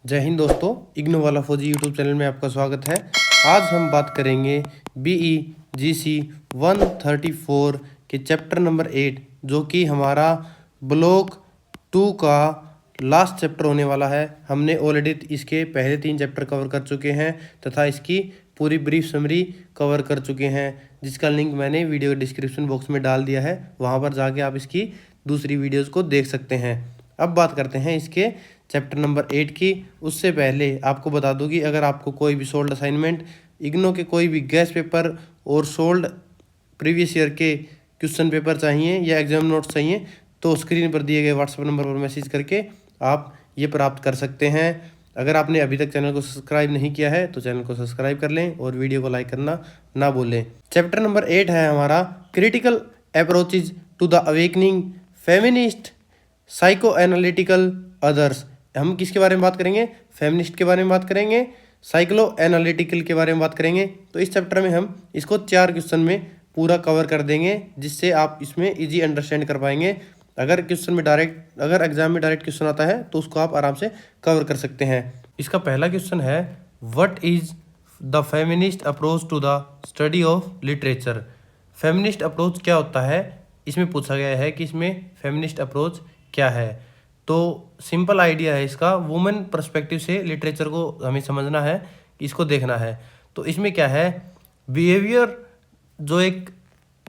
जय हिंद दोस्तों, इग्नो वाला फौजी यूट्यूब चैनल में आपका स्वागत है। आज हम बात करेंगे BE GC 134 के चैप्टर नंबर 8 जो कि हमारा ब्लॉक 2 का लास्ट चैप्टर होने वाला है। हमने ऑलरेडी इसके पहले 3 चैप्टर कवर कर चुके हैं तथा इसकी पूरी ब्रीफ समरी कवर कर चुके हैं, जिसका लिंक मैंने वीडियो डिस्क्रिप्शन बॉक्स में डाल दिया है। वहाँ पर जाके आप इसकी दूसरी वीडियोज़ को देख सकते हैं। अब बात करते हैं इसके चैप्टर नंबर 8 की। उससे पहले आपको बता दूं कि अगर आपको कोई भी सोल्ड असाइनमेंट, इग्नो के कोई भी गेस्ट पेपर और सोल्ड प्रीवियस ईयर के क्वेश्चन पेपर चाहिए या एग्जाम नोट्स चाहिए तो स्क्रीन पर दिए गए व्हाट्सएप नंबर पर मैसेज करके आप ये प्राप्त कर सकते हैं। अगर आपने अभी तक चैनल को सब्सक्राइब नहीं किया है तो चैनल को सब्सक्राइब कर लें और वीडियो को लाइक करना ना भूलें। चैप्टर नंबर 8 है हमारा critical approaches to the awakening, feminist, psychoanalytical, others. हम किसके बारे में बात करेंगे? फेमिनिस्ट के बारे में बात करेंगे, साइक्लो एनालिटिकल के बारे में बात करेंगे। तो इस चैप्टर में हम इसको 4 क्वेश्चन में पूरा कवर कर देंगे, जिससे आप इसमें इजी अंडरस्टैंड कर पाएंगे। अगर एग्जाम में डायरेक्ट क्वेश्चन आता है तो उसको आप आराम से कवर कर सकते हैं। इसका पहला क्वेश्चन है, what is the feminist approach to the study of literature. Feminist approach क्या होता है, इसमें पूछा गया है कि इसमें फेमिनिस्ट अप्रोच क्या है। तो सिंपल आइडिया है इसका, वुमेन पर्सपेक्टिव से लिटरेचर को हमें समझना है, इसको देखना है। तो इसमें क्या है, बिहेवियर जो एक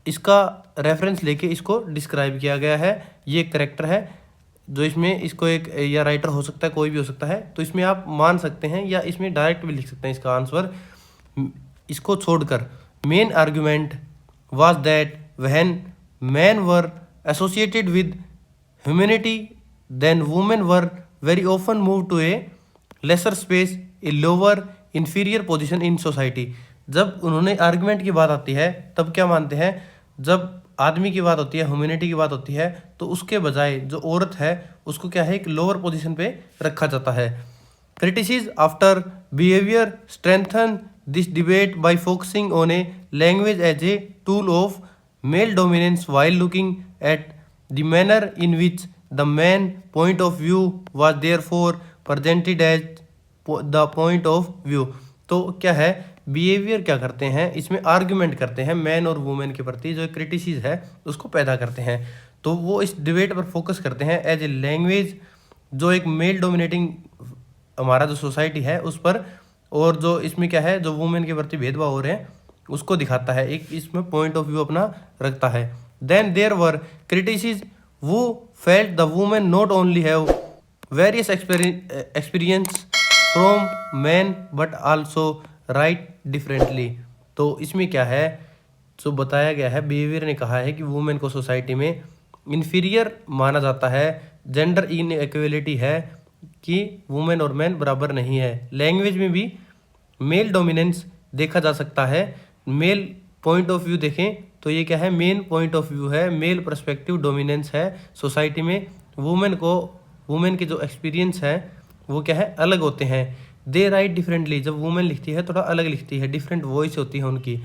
इसका रेफरेंस लेके इसको डिस्क्राइब किया गया है। ये करेक्टर है जो इसमें इसको एक या राइटर हो सकता है, कोई भी हो सकता है। तो इसमें आप मान सकते हैं या इसमें डायरेक्ट भी लिख सकते हैं इसका आंसर। इसको छोड़कर main argument was that when men were associated with humanity, then women were very often moved to a lesser space, a lower inferior position in society। जब उन्होंने आर्गुमेंट की बात आती है तब क्या मानते हैं, जब आदमी की बात होती है, ह्यूमैनिटी की बात होती है, तो उसके बजाय जो औरत है उसको क्या है, एक लोअर पोजीशन पे रखा जाता है। Critics after behaviour strengthen this debate by focusing on a language as a tool of male dominance while looking at the manner in which the man point of view was therefore presented as the point of view। तो क्या है, behaviour क्या करते हैं, इसमें argument करते हैं man और वुमेन के प्रति, जो क्रिटिसिज है उसको पैदा करते हैं। तो वो इस डिबेट पर फोकस करते हैं एज ए लैंग्वेज, जो एक मेल डोमिनेटिंग हमारा जो सोसाइटी है उस पर, और जो इसमें क्या है, जो वुमेन के प्रति भेदभाव हो रहे हैं उसको दिखाता है, एक इसमें पॉइंट ऑफ व्यू अपना रखता है। देन देयर वर क्रिटिसिज वो felt the women not only have various experience from man but also right differently. तो इसमें क्या है, जो बताया गया है, बिहेवियर ने कहा है कि वुमेन को सोसाइटी में इन्फीरियर माना जाता है, जेंडर इनइक्वालिटी है कि वुमेन और मैन बराबर नहीं है। लैंग्वेज में भी मेल डोमिनेंस देखा जा सकता है। मेल पॉइंट ऑफ व्यू देखें तो ये क्या है, मेन पॉइंट ऑफ व्यू है, मेल पर्सपेक्टिव डोमिनेंस है सोसाइटी में। वुमेन के जो एक्सपीरियंस है वो क्या है, अलग होते हैं। दे राइट डिफरेंटली, जब वुमेन लिखती है थोड़ा अलग लिखती है, डिफरेंट वॉइस होती है उनकी।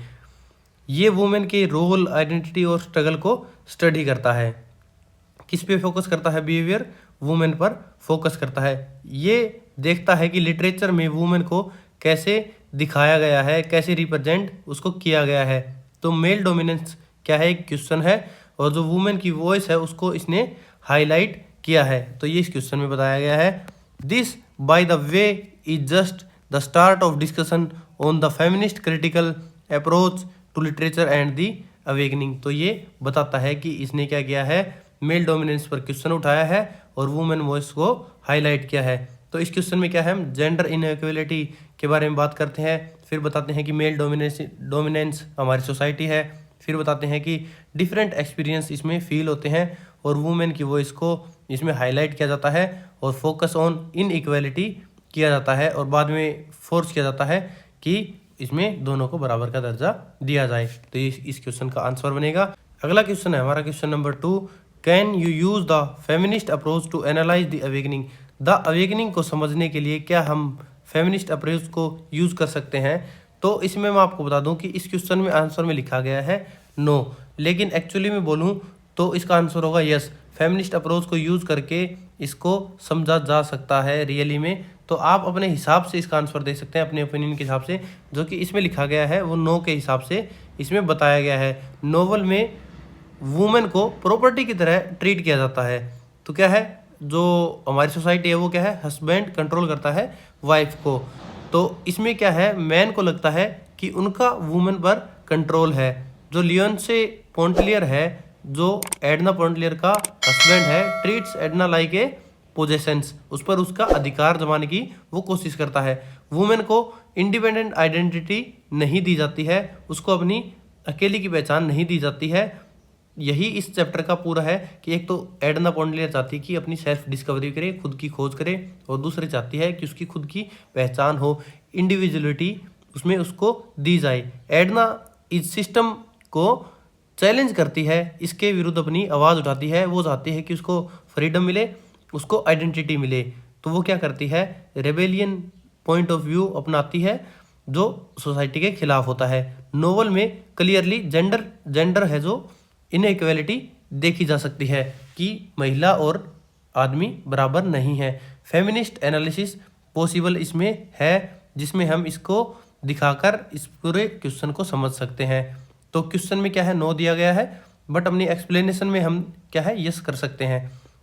ये वुमेन के रोल, आइडेंटिटी और स्ट्रगल को स्टडी करता है। किस पे फोकस करता है बिहेवियर, वुमेन पर फोकस करता है। ये देखता है कि लिटरेचर में वुमेन को कैसे दिखाया गया है, कैसे रिप्रेजेंट उसको किया गया है। तो मेल डोमिनेंस क्या है, एक क्वेश्चन है, और जो वुमेन की वॉइस है उसको इसने हाईलाइट किया है। तो ये इस क्वेश्चन में बताया गया है। This by the way is just the start of discussion on the feminist critical approach to literature and the awakening. तो ये बताता है कि इसने क्या किया है, मेल डोमिनेंस पर क्वेश्चन उठाया है और वुमेन वॉइस को हाईलाइट किया है। तो इस क्वेश्चन में क्या है, हम जेंडर इनइक्वालिटी के बारे में बात करते हैं, फिर बताते हैं कि मेल डोमिनेंस हमारी सोसाइटी है, फिर बताते हैं कि डिफरेंट एक्सपीरियंस इसमें फील होते हैं और वुमेन की वॉइस को इसमें हाईलाइट किया जाता है और फोकस ऑन इनइक्वालिटी किया जाता है, और बाद में फोर्स किया जाता है कि इसमें दोनों को बराबर का दर्जा दिया जाए। तो इस क्वेश्चन का आंसर बनेगा। अगला क्वेश्चन है हमारा question number 2, can you use the feminist approach to analyse the awakening. The awakening को समझने के लिए क्या हम फेमिनिस्ट अप्रोच को यूज़ कर सकते हैं। तो इसमें मैं आपको बता दूं कि इस क्वेश्चन में आंसर में लिखा गया है नो, लेकिन एक्चुअली में बोलूं तो इसका आंसर होगा यस। फेमिनिस्ट अप्रोच को यूज़ करके इसको समझा जा सकता है रियली में। तो आप अपने हिसाब से इसका आंसर दे सकते हैं, अपने ओपिनियन के हिसाब से। जो कि इसमें लिखा गया है वो नो के हिसाब से इसमें बताया गया है। नोवेल में वुमेन को प्रॉपर्टी की तरह ट्रीट किया जाता है। तो क्या है, जो हमारी सोसाइटी है वो क्या है, हस्बैंड कंट्रोल करता है वाइफ को। तो इसमें क्या है, मैन को लगता है कि उनका वुमेन पर कंट्रोल है। जो लियोन्से पोर्टलियर है, जो एडना पोर्टलियर का हस्बैंड है, treats Edna like a possessions, उस पर उसका अधिकार जमाने की वो कोशिश करता है। वुमेन को इंडिपेंडेंट आइडेंटिटी नहीं दी जाती है, उसको अपनी अकेली की पहचान नहीं दी जाती है। यही इस चैप्टर का पूरा है कि एक तो एडना पोर्टलियर चाहती है कि अपनी सेल्फ डिस्कवरी करे, खुद की खोज करे, और दूसरी चाहती है कि उसकी खुद की पहचान हो, इंडिविजुअलिटी उसमें उसको दी जाए। एडना इस सिस्टम को चैलेंज करती है, इसके विरुद्ध अपनी आवाज़ उठाती है। वो चाहती है कि उसको फ्रीडम मिले, उसको आइडेंटिटी मिले। तो वो क्या करती है, रेबेलियन पॉइंट ऑफ व्यू अपनाती है जो सोसाइटी के खिलाफ होता है। नोवेल में क्लियरली जेंडर है जो इनइक्वालिटी देखी जा सकती है कि महिला और आदमी बराबर नहीं है। फेमिनिस्ट एनालिसिस पॉसिबल इसमें है, जिसमें हम इसको दिखाकर इस पूरे क्वेश्चन को समझ सकते हैं। तो क्वेश्चन में क्या है, नो दिया गया है, बट अपनी एक्सप्लेनेशन में हम क्या है, यस कर सकते हैं।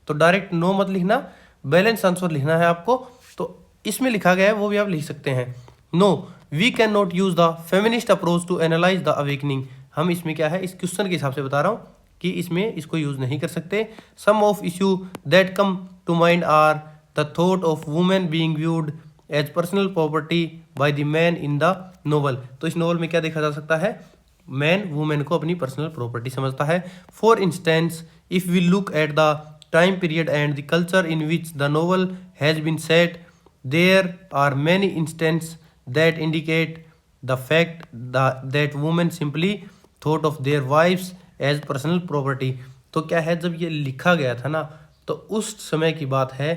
तो डायरेक्ट नो मत लिखना, बैलेंस आंसर लिखना है आपको। तो इसमें लिखा गया है वो भी आप लिख सकते हैं। No, we can not use the feminist approach to analyse the awakening. हम इसमें क्या है, इस क्वेश्चन के हिसाब से बता रहा हूँ कि इसमें इसको यूज नहीं कर सकते। Some of issue that come to mind are the thought of women being viewed as personal property by the man in the novel. तो इस नोवेल में क्या देखा जा सकता है, मैन वुमेन को अपनी पर्सनल प्रॉपर्टी समझता है। For instance, if we look at the time period and the culture in which the novel has been set, there are many instance that indicate the fact that women simply thought of their wives as personal property. तो क्या है, जब ये लिखा गया था ना, तो उस समय की बात है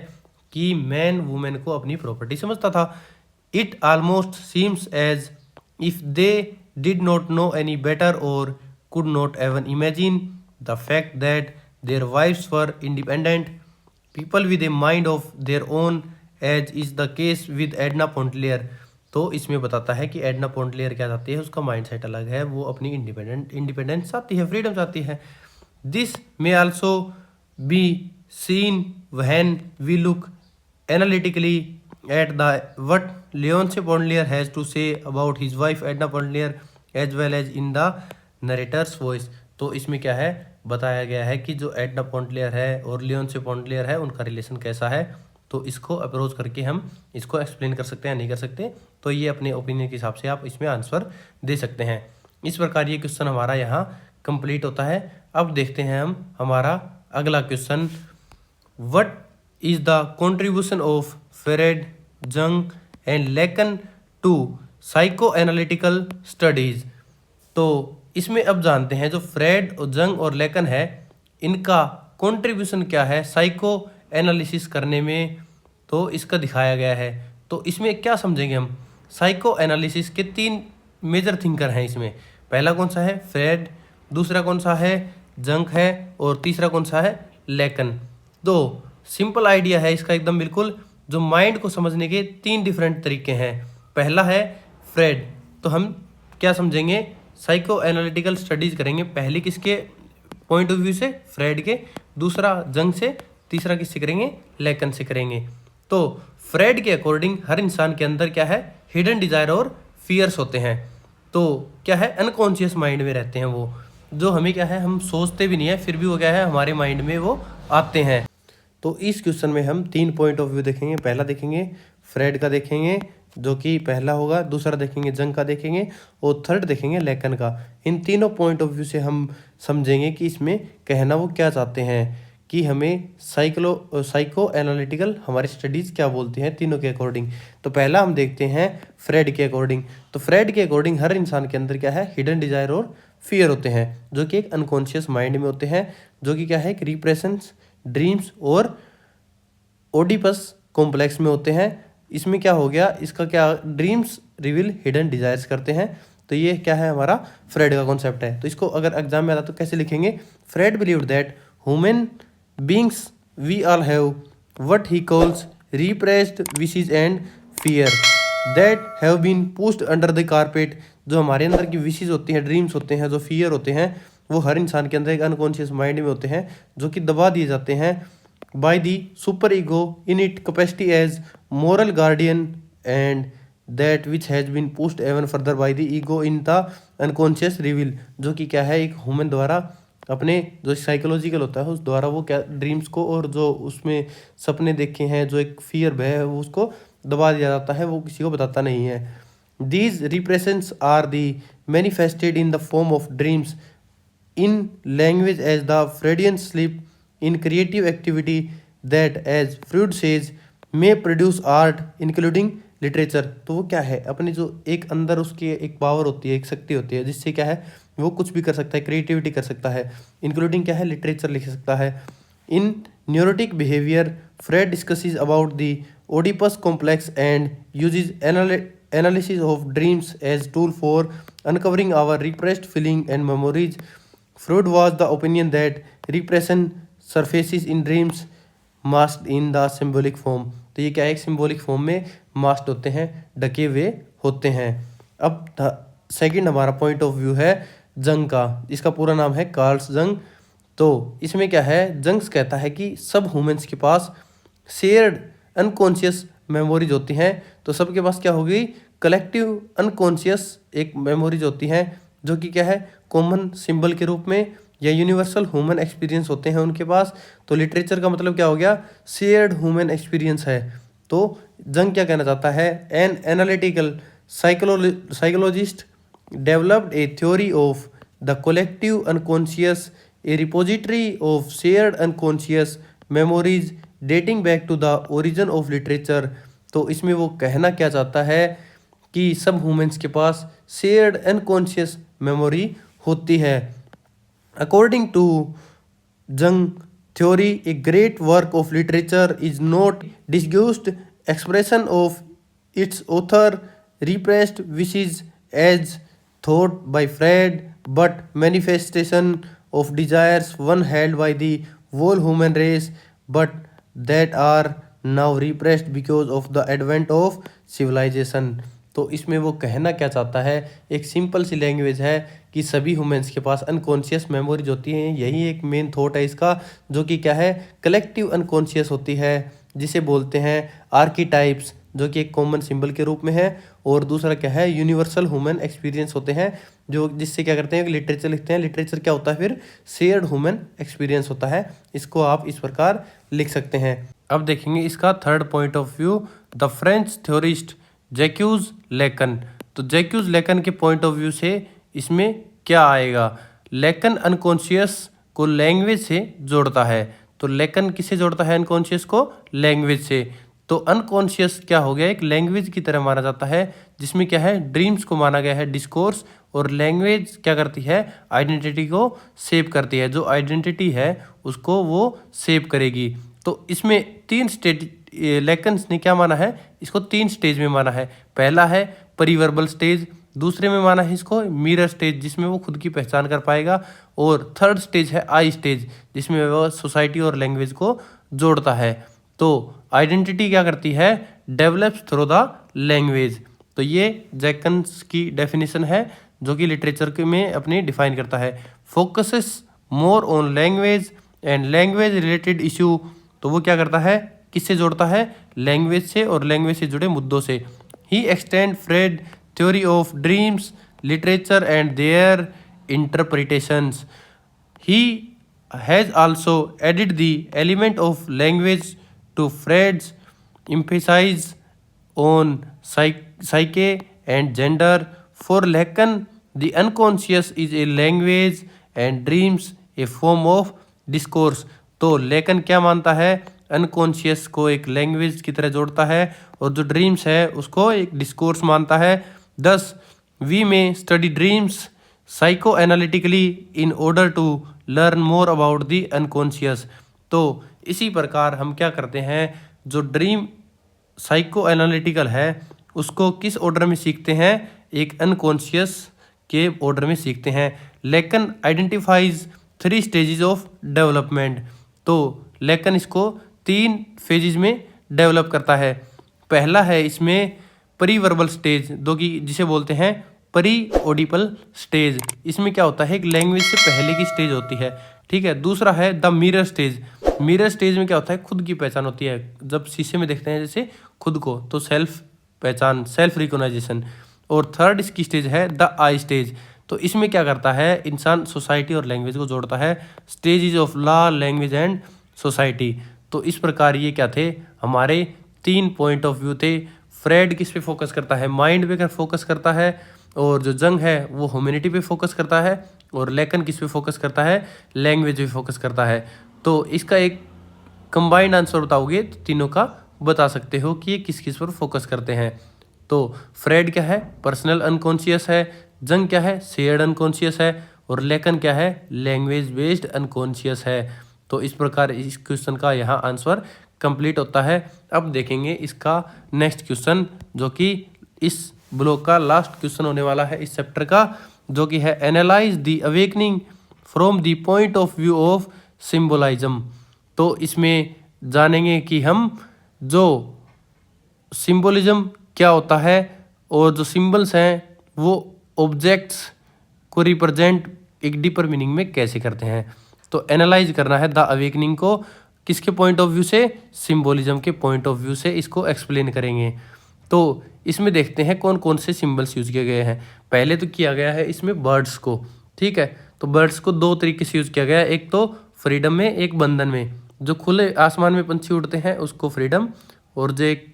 कि मैन वुमेन को अपनी प्रॉपर्टी समझता था। It almost seems as if they did not know any better or could not even imagine the fact that their wives were independent people with a mind of their own, as is the case with Edna Pontellier. तो इसमें बताता है कि Edna पोर्टलियर क्या चाहती है, उसका mindset अलग है, वो अपनी इंडिपेंडेंस चाहती है, फ्रीडम चाहती है। This may also be seen when we look analytically at the what Leonce Pontellier has to say about his wife Edna Pontellier as well as in the narrator's voice. तो इसमें क्या है, बताया गया है कि जो एडना पोर्टलियर है और लियोन्से पोर्टलियर है, उनका रिलेशन कैसा है। तो इसको अप्रोच करके हम इसको एक्सप्लेन कर सकते हैं, नहीं कर सकते। तो ये अपने ओपिनियन के हिसाब से आप इसमें आंसर दे सकते हैं। इस प्रकार ये क्वेश्चन हमारा यहाँ कंप्लीट होता है। अब देखते हैं हम हमारा अगला question, what is the contribution of Freud, Jung and Lacan to psychoanalytical studies. तो इसमें अब जानते हैं जो फ्रेड और जंग और लेकन है, इनका कंट्रीब्यूशन क्या है साइको एनालिसिस करने में। तो इसका दिखाया गया है। तो इसमें क्या समझेंगे हम, साइको एनालिसिस के 3 मेजर थिंकर हैं इसमें। पहला कौन सा है, फ्रेड, दूसरा कौन सा है, जंग है, और तीसरा कौन सा है, लेकन। तो सिंपल आइडिया है इसका एकदम बिल्कुल। जो माइंड को समझने के 3 डिफरेंट तरीके हैं। पहला है फ्रेड, तो हम क्या समझेंगे, साइको एनालिटिकल स्टडीज करेंगे। पहली किसके पॉइंट ऑफ व्यू से, फ्रेड के, दूसरा जंग से, तीसरा किससे करेंगे, लेकन से करेंगे। तो फ्रेड के अकॉर्डिंग हर इंसान के अंदर क्या है, हिडन डिजायर और फियर्स होते हैं। तो क्या है, अनकॉन्शियस माइंड में रहते हैं वो, जो हमें क्या है, हम सोचते भी नहीं है, फिर भी वो क्या है, हमारे माइंड में वो आते हैं। तो इस क्वेश्चन में हम 3 पॉइंट ऑफ व्यू देखेंगे। पहला देखेंगे फ्रेड का देखेंगे, जो कि पहला होगा, दूसरा देखेंगे जंग का देखेंगे, और थर्ड देखेंगे लेकन का। इन तीनों पॉइंट ऑफ व्यू से हम समझेंगे कि इसमें कहना वो क्या चाहते हैं, कि हमें साइको एनालिटिकल हमारी स्टडीज़ क्या बोलती हैं तीनों के अकॉर्डिंग। तो पहला हम देखते हैं फ्रेड के अकॉर्डिंग। तो फ्रेड के अकॉर्डिंग हर इंसान के अंदर क्या है, हिडन डिजायर और फियर होते हैं, जो कि एक अनकॉन्शियस माइंड में होते हैं, जो कि क्या है, एक रिप्रेशंस, ड्रीम्स और ओडिपस कॉम्प्लेक्स में होते हैं। इसमें क्या हो गया, इसका क्या, ड्रीम्स रिवील हिडन डिजायर्स करते हैं। तो ये क्या है, हमारा फ्रेड का कॉन्सेप्ट है। तो इसको अगर एग्जाम में आता तो कैसे लिखेंगे, Freud believed that human beings we all have what he calls repressed wishes and fear that have been pushed under the carpet। जो हमारे अंदर की विशेज होती हैं, ड्रीम्स होते हैं, जो फियर होते हैं, वो हर इंसान के अंदर एक अनकॉन्शियस माइंड में होते हैं जो कि दबा दिए जाते हैं by the super ego in it capacity as moral guardian and that which has been pushed even further by the ego in the unconscious reveal. जो कि क्या है, एक ह्यूमन द्वारा अपने जो साइकोलॉजिकल होता है उस द्वारा वो क्या ड्रीम्स को और जो उसमें सपने देखे हैं, जो एक फियर भय है, वो उसको दबा दिया जाता है, वो किसी को बताता नहीं है। These repressions are the manifested in the form of dreams in language as the Freudian slip, in creative activity that, as Freud says, may produce art including literature। तो वो क्या है, अपनी जो एक अंदर उसकी एक पावर होती है, एक शक्ति होती है, जिससे क्या है वो कुछ भी कर सकता है, क्रिएटिविटी कर सकता है, इंक्लूडिंग क्या है, लिटरेचर लिख सकता है। In neurotic behaviour Freud discusses about the Oedipus complex and uses analysis of dreams as tool for uncovering our repressed feeling and memories। Freud was the opinion that repression surfaces in dreams masked in the symbolic form। तो ये क्या है, एक symbolic form में mask होते हैं, ढके हुए होते हैं। अब सेकंड हमारा पॉइंट ऑफ व्यू है जंग का, इसका पूरा नाम है कार्ल्स जंग। तो इसमें क्या है, जंग्स कहता है कि सब ह्यूमंस के पास शेयर्ड अनकॉन्शियस मेमोरीज होती हैं। तो सबके पास क्या होगी, कलेक्टिव अनकॉन्शियस एक मेमोरीज होती हैं, जो कि क्या है, कॉमन सिंबल के रूप में या यूनिवर्सल ह्यूमन एक्सपीरियंस होते हैं उनके पास। तो लिटरेचर का मतलब क्या हो गया, शेयर्ड ह्यूमन एक्सपीरियंस है। तो जंग क्या कहना चाहता है, an analytical psychologist developed a theory of the collective unconscious, a repository of shared unconscious memories dating back to the origin of literature. तो इसमें वो कहना क्या चाहता है कि सब ह्यूमंस के पास शेयर्ड अनकॉन्शियस मेमोरी होती है। According to Jung theory, a great work of literature is not disguised expression of its author repressed wishes as thought by Freud, but manifestation of desires one held by the whole human race, but that are now repressed because of the advent of civilization। तो इसमें वो कहना क्या चाहता है, एक simple सी language है कि सभी ह्यूमंस के पास अनकॉन्शियस मेमोरीज होती हैं। यही एक मेन थॉट है इसका, जो कि क्या है, कलेक्टिव अनकॉन्शियस होती है, जिसे बोलते हैं आर्कीटाइप्स, जो कि एक कॉमन सिंबल के रूप में है। और दूसरा क्या है, यूनिवर्सल ह्यूमन एक्सपीरियंस होते हैं, जो जिससे क्या करते हैं कि लिटरेचर लिखते हैं। लिटरेचर क्या होता है फिर, शेयर्ड ह्यूमन एक्सपीरियंस होता है। इसको आप इस प्रकार लिख सकते हैं। अब देखेंगे इसका third point of view, the French theorist Jacques Lacan. तो जैक्यूज लेकन के पॉइंट ऑफ व्यू से इसमें क्या आएगा, लेकन अनकॉन्शियस को लैंग्वेज से जोड़ता है। तो लेकन किससे जोड़ता है, अनकॉन्शियस को लैंग्वेज से। तो अनकॉन्शियस क्या हो गया, एक लैंग्वेज की तरह माना जाता है, जिसमें क्या है, ड्रीम्स को माना गया है डिस्कोर्स, और लैंग्वेज क्या करती है, आइडेंटिटी को शेप करती है। जो आइडेंटिटी है उसको वो शेप करेगी। तो इसमें तीन स्टेज लेकन्स ने क्या माना है, इसको तीन स्टेज में माना है। पहला है परिवर्बल स्टेज, दूसरे में माना है इसको मिरर स्टेज, जिसमें वो खुद की पहचान कर पाएगा, और थर्ड स्टेज है आई स्टेज, जिसमें वो सोसाइटी और लैंग्वेज को जोड़ता है। तो आइडेंटिटी क्या करती है, डेवलप्स थ्रू द लैंग्वेज। तो ये जैकन्स की डेफिनेशन है, जो कि लिटरेचर के में अपनी डिफाइन करता है। Focuses more on language and language related issue. तो वो क्या करता है, किससे जोड़ता है, लैंग्वेज से और लैंग्वेज से जुड़े मुद्दों से। He extend Freud theory of dreams literature and their interpretations. He has also added the element of language to Freud's emphasis on psyche and gender। For Lacan, the unconscious is a language and dreams a form of discourse। तो लेकन क्या मानता है, unconscious को एक language की तरह जोड़ता है, और जो ड्रीम्स है उसको एक डिस्कोर्स मानता है। Thus we may study dreams psychoanalytically in order to learn more about the unconscious. तो इसी प्रकार हम क्या करते हैं, जो ड्रीम साइको एनालिटिकल है उसको किस ऑर्डर में सीखते हैं, एक अनकॉन्शियस के ऑर्डर में सीखते हैं। लेकिन आइडेंटिफाइज 3 स्टेजेस ऑफ डेवलपमेंट। तो लेकिन इसको 3 फेजेज में डेवलप करता है। पहला है इसमें प्री वर्बल स्टेज, जो कि जिसे बोलते हैं प्री ऑडिबल स्टेज। इसमें क्या होता है, एक लैंग्वेज से पहले की स्टेज होती है, ठीक है। दूसरा है the mirror stage. Mirror stage में क्या होता है, खुद की पहचान होती है। जब शीशे में देखते हैं जैसे खुद को, तो सेल्फ पहचान, सेल्फ रिकॉग्नाइजेशन। और थर्ड इसकी स्टेज है द आई स्टेज। तो इसमें क्या करता है, इंसान सोसाइटी और लैंग्वेज को जोड़ता है। Stages of law, language and society. तो इस प्रकार ये क्या थे, हमारे 3 पॉइंट ऑफ व्यू थे। फ्रेड किस पे फोकस करता है, माइंड पे फोकस करता है। और जो जंग है वो ह्यूमैनिटी पे फोकस करता है। और लेकिन किस पे फोकस करता है, लैंग्वेज पे फोकस करता है। तो इसका एक कंबाइंड आंसर बताओगे तो तीनों का बता सकते हो कि ये किस किस पर फोकस करते हैं। तो फ्रेड क्या है, पर्सनल अनकॉन्शियस है। जंग क्या है, शेयर्ड अनकॉन्शियस है। और लेकिन क्या है, लैंग्वेज बेस्ड अनकॉन्शियस है। तो इस प्रकार इस क्वेश्चन का यहाँ आंसर कंप्लीट होता है। अब देखेंगे इसका नेक्स्ट क्वेश्चन, जो कि इस ब्लॉक का लास्ट क्वेश्चन होने वाला है इस चैप्टर का, जो कि है analyse the awakening from the point of view of symbolism. तो इसमें जानेंगे कि हम जो सिंबोलिज्म क्या होता है और जो सिंबल्स हैं वो ऑब्जेक्ट्स को रिप्रेजेंट एक डीपर मीनिंग में कैसे करते हैं। तो एनालाइज करना है द अवेकनिंग को किसके पॉइंट ऑफ व्यू से, सिंबोलिज्म के पॉइंट ऑफ व्यू से इसको एक्सप्लेन करेंगे। तो इसमें देखते हैं कौन कौन से सिंबल्स यूज किए गए हैं। पहले तो किया गया है इसमें बर्ड्स को, ठीक है। तो बर्ड्स को 2 तरीके से यूज किया गया है, एक तो फ्रीडम में, एक बंधन में। जो खुले आसमान में पंछी उड़ते हैं उसको फ्रीडम, और जो एक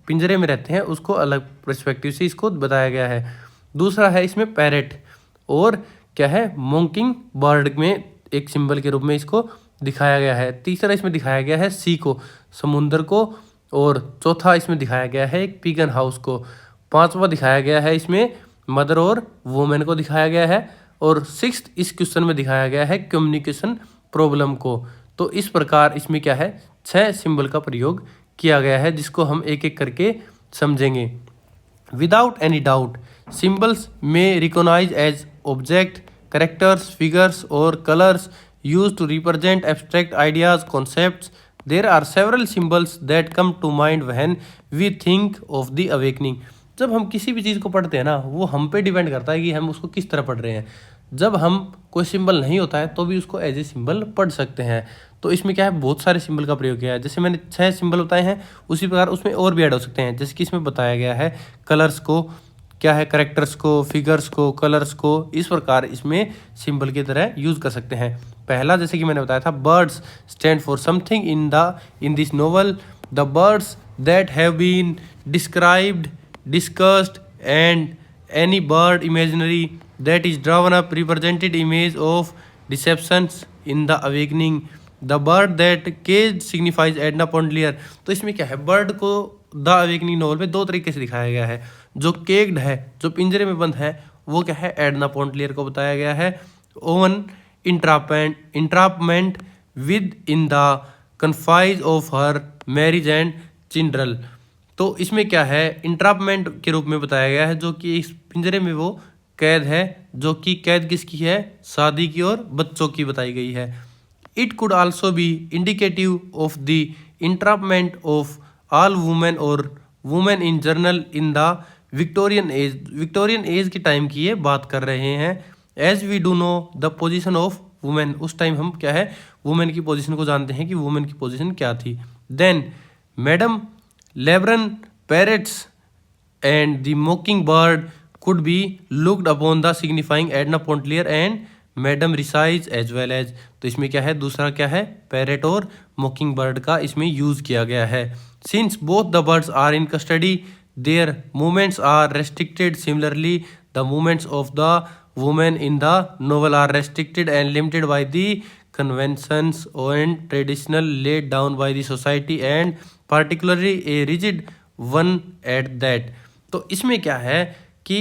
पिंजरे में रहते हैं उसको अलग पर्सपेक्टिव से इसको बताया गया है। दूसरा है इसमें पैरेट, और क्या है, मोंकिंग बर्ड में एक सिंबल के रूप में इसको दिखाया गया है। तीसरा इसमें दिखाया गया है सी को, समुंदर को। और चौथा इसमें दिखाया गया है एक पिगन हाउस को। पांचवा दिखाया गया है इसमें मदर और वुमेन को दिखाया गया है। और 6th इस क्वेश्चन में दिखाया गया है कम्युनिकेशन प्रॉब्लम को। तो इस प्रकार इसमें क्या है, 6 सिंबल का प्रयोग किया गया है, जिसको हम एक एक करके समझेंगे। Without any doubt symbols may recognise as object, characters, figures और colours used to represent abstract ideas, concepts. There are several symbols that come to mind when we think of the awakening. जब हम किसी भी चीज़ को पढ़ते हैं ना, वो हम पे डिपेंड करता है कि हम उसको किस तरह पढ़ रहे हैं। जब हम कोई सिंबल नहीं होता है तो भी उसको एज ए सिंबल पढ़ सकते हैं। तो इसमें क्या है, बहुत सारे सिंबल का प्रयोग किया है। जैसे मैंने 6 सिंबल बताए हैं, उसी प्रकार उसमें और भी ऐड हो सकते हैं। जैसे कि इसमें बताया गया है कलर्स को, क्या है, करेक्टर्स को, फिगर्स को, कलर्स को। इस प्रकार इसमें सिंबल की तरह यूज कर सकते हैं। पहला जैसे कि मैंने बताया था, birds stand for something in this novel. The birds that have been described, discussed and any bird imaginary that is drawn up represented image of deceptions in the awakening. The bird that cage signifies Edna Pontellier. तो इसमें क्या है, bird को the awakening novel में 2 तरीके से दिखाया गया है। जो केग्ड है, जो पिंजरे में बंद है, वो क्या है, एडना पॉन्टलियर को बताया गया है। Own entrapment within the confines of her marriage and children. तो इसमें क्या है, इंट्रापमेंट के रूप में बताया गया है, जो कि इस पिंजरे में वो कैद है, जो कि कैद किसकी है, शादी की और बच्चों की बताई गई है। It could also be indicative of the entrapment of all women or women in general in the Victorian age. Victorian age के टाइम की ये बात कर रहे हैं। As we do know the position of women, उस टाइम हम क्या है, वुमेन की पोजीशन को जानते हैं कि वुमेन की पोजीशन क्या थी। Then madam Lebrun parrots and the mocking bird could be looked upon the signifying Edna Pontellier and madam Reisz as well as. तो इसमें क्या है, दूसरा क्या है, पैरेट और मोकिंग बर्ड का इसमें यूज किया गया है। Since both the birds are in custody their movements are restricted. Similarly, the movements of the women in the novel are restricted and limited by the conventions and traditional laid down by the society and particularly a rigid one at that. तो इसमें क्या है कि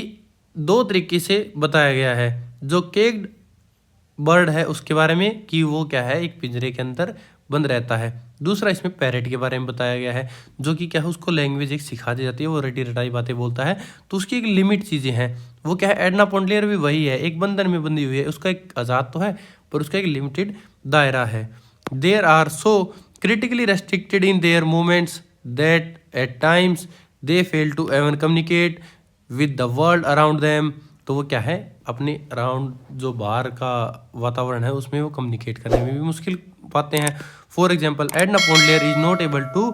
2 तरीके से बताया गया है। जो केग्ड बर्ड है उसके बारे में कि वो क्या है, एक पिंजरे के अंदर बंद रहता है। दूसरा इसमें पैरेट के बारे में बताया गया है, जो कि क्या है, उसको लैंग्वेज एक सिखा दी जाती है, वो रटी रटाई बातें बोलता है। तो उसकी एक लिमिट चीज़ें हैं। वो क्या है, एडना पॉन्टलियर भी वही है, एक बंधन में बंधी हुई है। उसका एक आज़ाद तो है पर उसका एक लिमिटेड दायरा है। There are so critically restricted in their movements that at times they fail to even communicate with the world around them। तो वो क्या है, अपने अराउंड जो बाहर का वातावरण है उसमें वो कम्युनिकेट करने में भी मुश्किल पाते हैं। For example, Edna Pontellier is not able to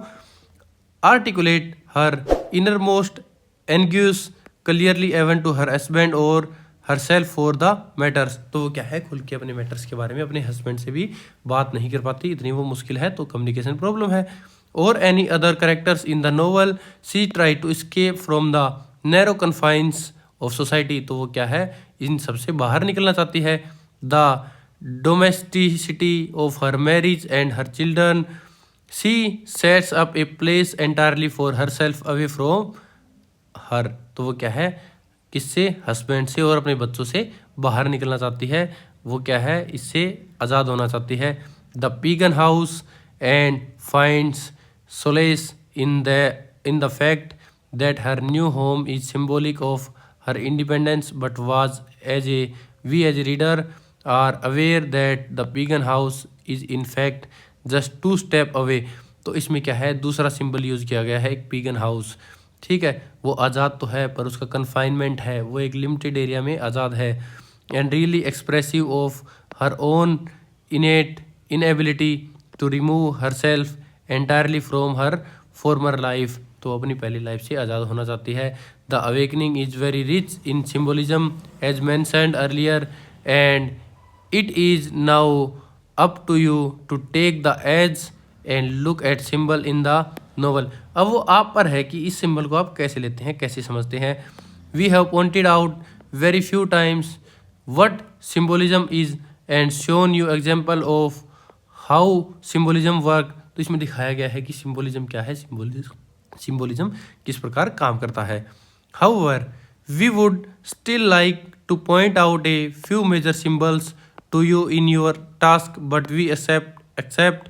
articulate her innermost anguish clearly even to her husband और herself for the matters. तो वो क्या है, खुल के अपने मैटर्स के बारे में अपने हस्बैंड से भी बात नहीं कर पाती, इतनी वो मुश्किल है, तो कम्युनिकेशन प्रॉब्लम है। और any other characters in the novel, she try to escape from the narrow confines of society. तो वो क्या है, इन सबसे बाहर निकलना चाहती है। The domesticity of her marriage and her children, she sets up a place entirely for herself away from her. तो वो क्या है, किससे, हस्बैंड से और अपने बच्चों से बाहर निकलना चाहती है, वो क्या है, इससे आज़ाद होना चाहती है। The pigeon house and finds solace in the fact that her new home is symbolic of her independence but was as a reader are aware that the pigeon house is in fact just 2 step away. तो इसमें क्या है, दूसरा symbol use किया गया है, एक pigeon house, ठीक है, वो आज़ाद तो है पर उसका कन्फाइनमेंट है, वो एक लिमिटेड एरिया में आज़ाद है। And really expressive of her own innate inability to remove herself entirely from her former life. तो अपनी पहली लाइफ से आज़ाद होना चाहती है। The awakening is very rich in symbolism as mentioned earlier and it is now up to you to take the edge and look at symbol in the novel. अब वो आप पर है कि इस सिंबल को आप कैसे लेते हैं, कैसे समझते हैं। We have pointed out very few times what symbolism is and shown you example of how symbolism work. तो इसमें दिखाया गया है कि सिम्बोलिज्म क्या है, सिम्बोलिज्म किस प्रकार काम करता है। However we would still like to point out a few major symbols to you in your task but we expect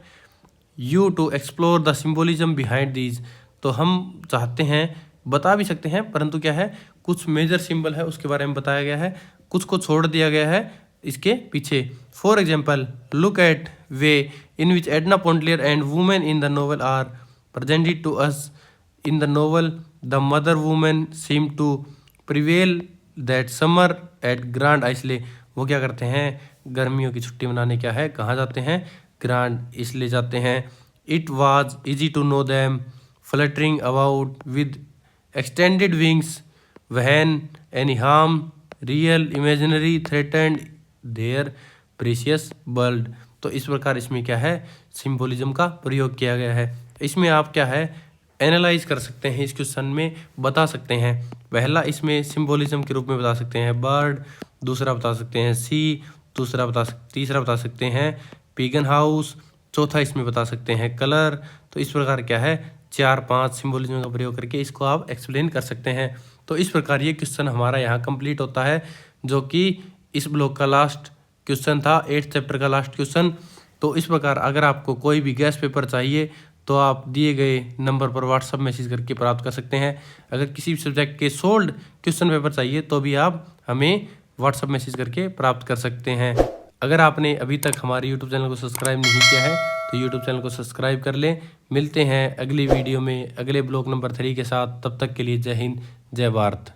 you to explore the symbolism behind these. तो हम चाहते हैं, बता भी सकते हैं, परंतु क्या है, कुछ मेजर सिंबल है उसके बारे में बताया गया है, कुछ को छोड़ दिया गया है इसके पीछे। For example, look at way in which Edna Pontellier and women in the novel are presented to us in the novel. The mother women seem to prevail that summer at Grand Isle. वो क्या करते हैं, गर्मियों की छुट्टी मनाने क्या है, कहाँ जाते हैं, ग्रांड इसलिए जाते हैं। It was easy to know them fluttering about with extended wings when any harm real imaginary threatened their precious world. तो इस प्रकार इसमें क्या है, सिंबोलिज्म का प्रयोग किया गया है। इसमें आप क्या है, एनालाइज कर सकते हैं, इस क्वेश्चन में बता सकते हैं। पहला इसमें सिंबोलिज्म के रूप में बता सकते हैं बर्ड, दूसरा बता सकते हैं सी, तीसरा बता सकते हैं पीगन हाउस, चौथा इसमें बता सकते हैं कलर। तो इस प्रकार क्या है, 4-5 सिंबोलिज्म का प्रयोग करके इसको आप एक्सप्लेन कर सकते हैं। तो इस प्रकार ये क्वेश्चन हमारा यहाँ कंप्लीट होता है, जो कि इस ब्लॉक का लास्ट क्वेश्चन था, 8th चैप्टर का लास्ट क्वेश्चन। तो इस प्रकार अगर आपको कोई भी गैस पेपर चाहिए तो आप दिए गए नंबर पर व्हाट्सअप मैसेज करके प्राप्त कर सकते हैं। अगर किसी भी सब्जेक्ट के सोल्ड क्वेश्चन पेपर चाहिए तो भी आप हमें व्हाट्सअप मैसेज करके प्राप्त कर सकते हैं। अगर आपने अभी तक हमारे यूट्यूब चैनल को सब्सक्राइब नहीं किया है तो यूट्यूब चैनल को सब्सक्राइब कर लें। मिलते हैं अगली वीडियो में अगले ब्लॉक नंबर 3 के साथ, तब तक के लिए जय हिंद, जय भारत।